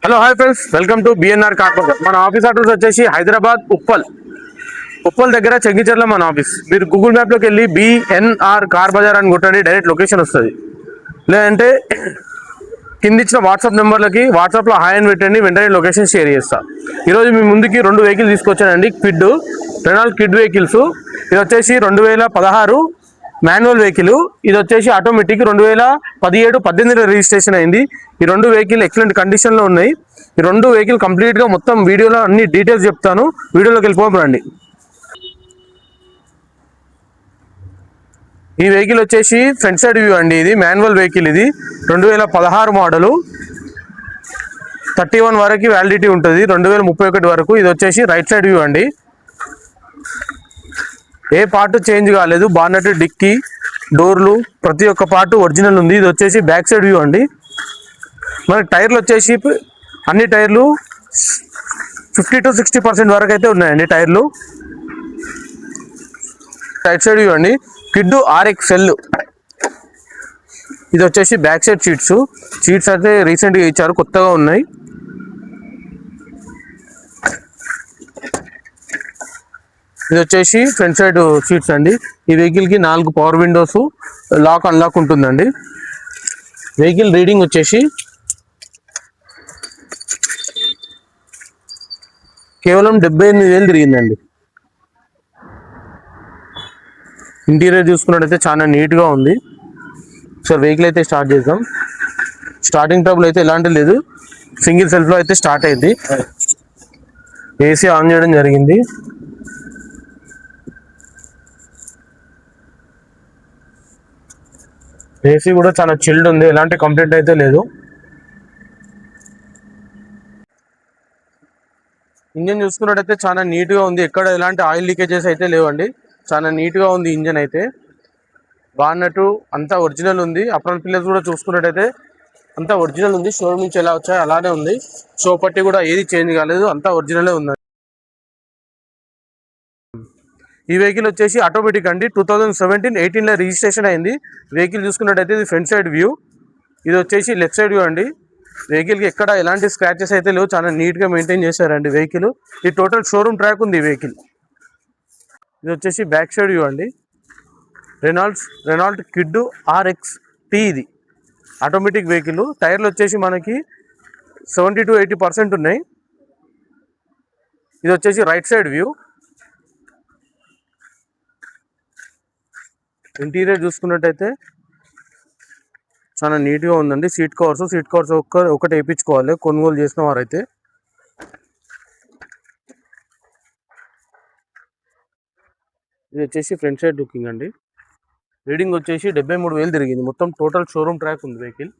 Hello hi friends, welcome to BNR Car Bazaar. మన office address వచ్చేసి హైదరాబాద్ ఉప్పల్ దగ్గర చెంగిచెర్ల మన ఆఫీస్. మీరు గూగుల్ మ్యాప్లోకి వెళ్ళి బిఎన్ఆర్ కార్ బజార్ అని కొట్టండి, డైరెక్ట్ లొకేషన్ వస్తుంది. లేదంటే కింద ఇచ్చిన వాట్సాప్ నెంబర్లకి వాట్సాప్లో హాయ్ అని పెట్టండి, వెంటనే లొకేషన్ షేర్ చేస్తా. ఈరోజు మీ ముందుకి 2 వెహికల్స్ తీసుకొచ్చానండి. Renault Kwid vehicles. ఇది వచ్చేసి 2016 మాన్యువల్ వెహికల్. ఇది వచ్చేసి ఆటోమేటిక్ 2017-18 రిజిస్ట్రేషన్ అయింది. ఈ 2 వెహికల్ ఎక్సలెంట్ కండిషన్ లో ఉన్నాయి. ఈ 2 వెహికల్ కంప్లీట్ గా మొత్తం వీడియోలో అన్ని డీటెయిల్స్ చెప్తాను. వీడియోలోకి వెళ్ళిపోరండి. ఈ వెహికల్ వచ్చేసి ఫ్రంట్ సైడ్ వ్యూ అండి. ఇది మాన్యువల్ వెహికల్. ఇది 2016 మోడలు. 31 వరకు వ్యాలిడిటీ ఉంటుంది, 2031 వరకు. ఇది వచ్చేసి రైట్ సైడ్ వ్యూ అండి. ఏ పార్ట్ చేంజ్ కాలేదు. బానెట్, డిక్కీ, డోర్లు ప్రతి ఒక్క పార్ట్ ఒరిజినల్ ఉంది. ఇది వచ్చేసి బ్యాక్ సైడ్ వ్యూ అండి. మనకి టైర్లు వచ్చేసి అన్ని టైర్లు 50-60% వరకు అయితే ఉన్నాయండి టైర్లు. రైట్ సైడ్ వ్యూ అండి. Kid RXL. ఇది వచ్చేసి బ్యాక్ సైడ్ సీట్స్ అయితే రీసెంట్గా ఇచ్చారు, కొత్తగా ఉన్నాయి. ఇది వచ్చేసి ఫ్రంట్ సైడ్ సీట్స్ అండి. ఈ వెహికల్కి 4 పవర్ విండోస్, లాక్ అన్లాక్ ఉంటుందండి. వెహికల్ రీడింగ్ వచ్చేసి కేవలం 78,000 తిరిగిందండి. ఇంటీరియర్ చూసుకున్నట్టయితే చాలా నీట్గా ఉంది. సో వెహికల్ అయితే స్టార్ట్ చేద్దాం. స్టార్టింగ్ ట్రబుల్ అయితే ఎలాంటి లేదు. సింగిల్ సెల్ఫ్లో అయితే స్టార్ట్ అయింది. ఏసీ ఆన్ చేయడం జరిగింది. ఏసీ కూడా చాలా చిల్డ్ ఉంది, ఎలాంటి కంప్లైంట్ అయితే లేదు. ఇంజన్ చూసుకున్నట్టయితే చాలా నీట్గా ఉంది. ఎక్కడ ఎలాంటి ఆయిల్ లీకేజెస్ అయితే లేవండి. చాలా నీట్గా ఉంది ఇంజన్ అయితే. బాన్నట్టు అంతా ఒరిజినల్ ఉంది. అప్రాన్ పిల్లర్స్ కూడా చూసుకున్నట్టయితే అంతా ఒరిజినల్ ఉంది. షోరూమ్ నుంచి ఎలా వచ్చాయో అలానే ఉంది. షో పట్టి కూడా ఏది చేంజ్ కాలేదు, అంతా ఒరిజినలే ఉంది. ఈ వెహికల్ వచ్చేసి ఆటోమేటిక్ అండి. 2017-18లో రిజిస్ట్రేషన్ అయింది. వెహికల్ చూసుకున్నట్టయితే ఇది ఫ్రంట్ సైడ్ వ్యూ. ఇది వచ్చేసి లెఫ్ట్ సైడ్ వ్యూ అండి. వెహికల్కి ఎక్కడ ఎలాంటి స్క్రాచెస్ అయితే లేవు, చాలా నీట్గా మెయింటైన్ చేశారండి వెహికల్. ఇది టోటల్ షోరూమ్ ట్రాక్ ఉంది ఈ వెహికల్. ఇది వచ్చేసి బ్యాక్ సైడ్ వ్యూ అండి. Renault quid RXT. ఇది ఆటోమేటిక్ వెహికల్. టైర్లు వచ్చేసి మనకి 70-80% ఉన్నాయి. ఇది వచ్చేసి రైట్ సైడ్ వ్యూ. ఇంటీరియర్ చూసుకున్నట్టయితే చాలా నీట్గా ఉందండి. సీట్ కవర్స్ ఒకటి వేయించుకోవాలి కొనుగోలు చేసిన వారైతే. ఇది వచ్చేసి ఫ్రంట్ సైడ్ లుకింగ్ అండి. రీడింగ్ వచ్చేసి 73,000 తిరిగింది. మొత్తం టోటల్ షోరూమ్ ట్రాక్ ఉంది వెహికల్.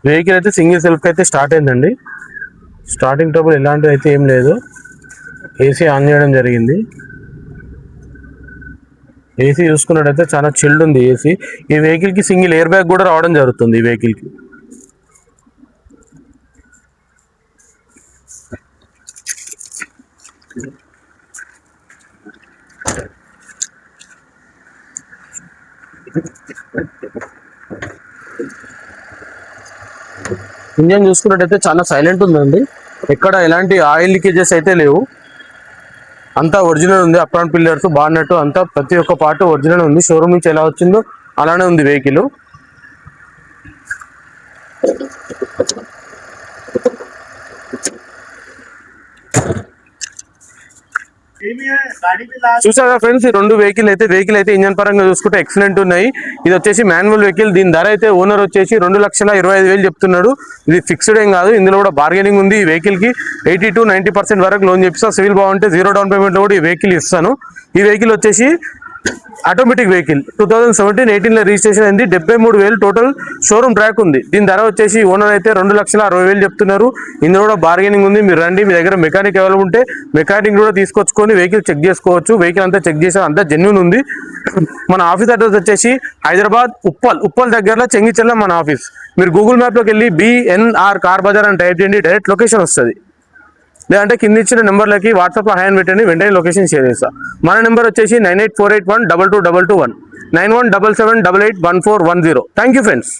వెహికల్ అయితే సింగిల్ సెల్ఫ్ అయితే స్టార్ట్ అయిందండి. స్టార్టింగ్ ట్రబుల్ ఎలాంటిది అయితే ఏం లేదు. ఏసీ ఆన్ చేయడం జరిగింది. ఏసీ చూసుకున్నట్టయితే చాలా చిల్డ్ ఉంది ఏసీ. ఈ వెహికల్కి సింగిల్ ఎయిర్ బ్యాగ్ కూడా రావడం జరుగుతుంది ఈ వెహికల్కి. ఇంజన్ చూసుకున్నట్టయితే చాలా సైలెంట్ ఉందండి. ఎక్కడ ఎలాంటి ఆయిల్ లీకేజెస్ అయితే లేవు. అంతా ఒరిజినల్ ఉంది. అప్రాన్ పిల్లర్స్, బాన్నట్టు అంతా ప్రతి ఒక్క పార్ట్ ఒరిజినల్ ఉంది. షోరూమ్ నుంచి ఎలా వచ్చిందో అలానే ఉంది వెహికల్. చూసారా ఫ్రెండ్స్, ఈ 2 వెహికల్ అయితే ఇంజన్ పరంగా చూసుకుంటే ఎక్సలెంట్ ఉన్నాయి. ఇది వచ్చేసి మాన్యువల్ వెహికల్. దీని ధర అయితే ఓనర్ వచ్చేసి 2,25,000 చెప్తున్నాడు. ఇది ఫిక్స్డ్ ఏం కాదు, ఇందులో కూడా బార్గెనింగ్ ఉంది. ఈ వెహికల్ కి 80-90% వరకు లోన్ చెప్పిస్తా. సివిల్ బాగుంటే 0 డౌన్ పేమెంట్ లో కూడా ఈ వెహికల్ ఇస్తాను. ఈ వెహికల్ వచ్చేసి ఆటోమేటిక్ వెహికల్. 2017-18లో రిజిస్ట్రేషన్ అయింది. 73,000 టోటల్ షోరూమ్ ట్రాక్ ఉంది. దీని ధర వచ్చేసి ఓనర్ అయితే 2,60,000 చెప్తున్నారు. ఇందులో కూడా బార్గెనింగ్ ఉంది. మీరు రండి, మీ దగ్గర మెకానిక్ అవైలబుల్ ఉంటే మెకానిక్ కూడా తీసుకొచ్చుకొని వెహికల్ చెక్ చేసుకోవచ్చు. వెహికల్ అంతా చెక్ చేసి అంతా జెన్యూన్ ఉంది. మన ఆఫీస్ అడ్రస్ వచ్చేసి హైదరాబాద్ ఉప్పల్ దగ్గరలో చెంగిచెర్ల మన ఆఫీస్. మీరు గూగుల్ మ్యాప్లోకి వెళ్ళి బిఎన్ఆర్ కార్ బజార్ అని టైప్ చేయండి, డైరెక్ట్ లొకేషన్ వస్తుంది. లేదంటే కింద ఇచ్చిన నెంబర్లకి వాట్సాప్లో హాయ్ అని పెట్టండి, వెంటనే లొకేషన్ షేర్ చేస్తా. మన నెంబర్ వచ్చేసి 9848122221, 9177881410. Thank you friends.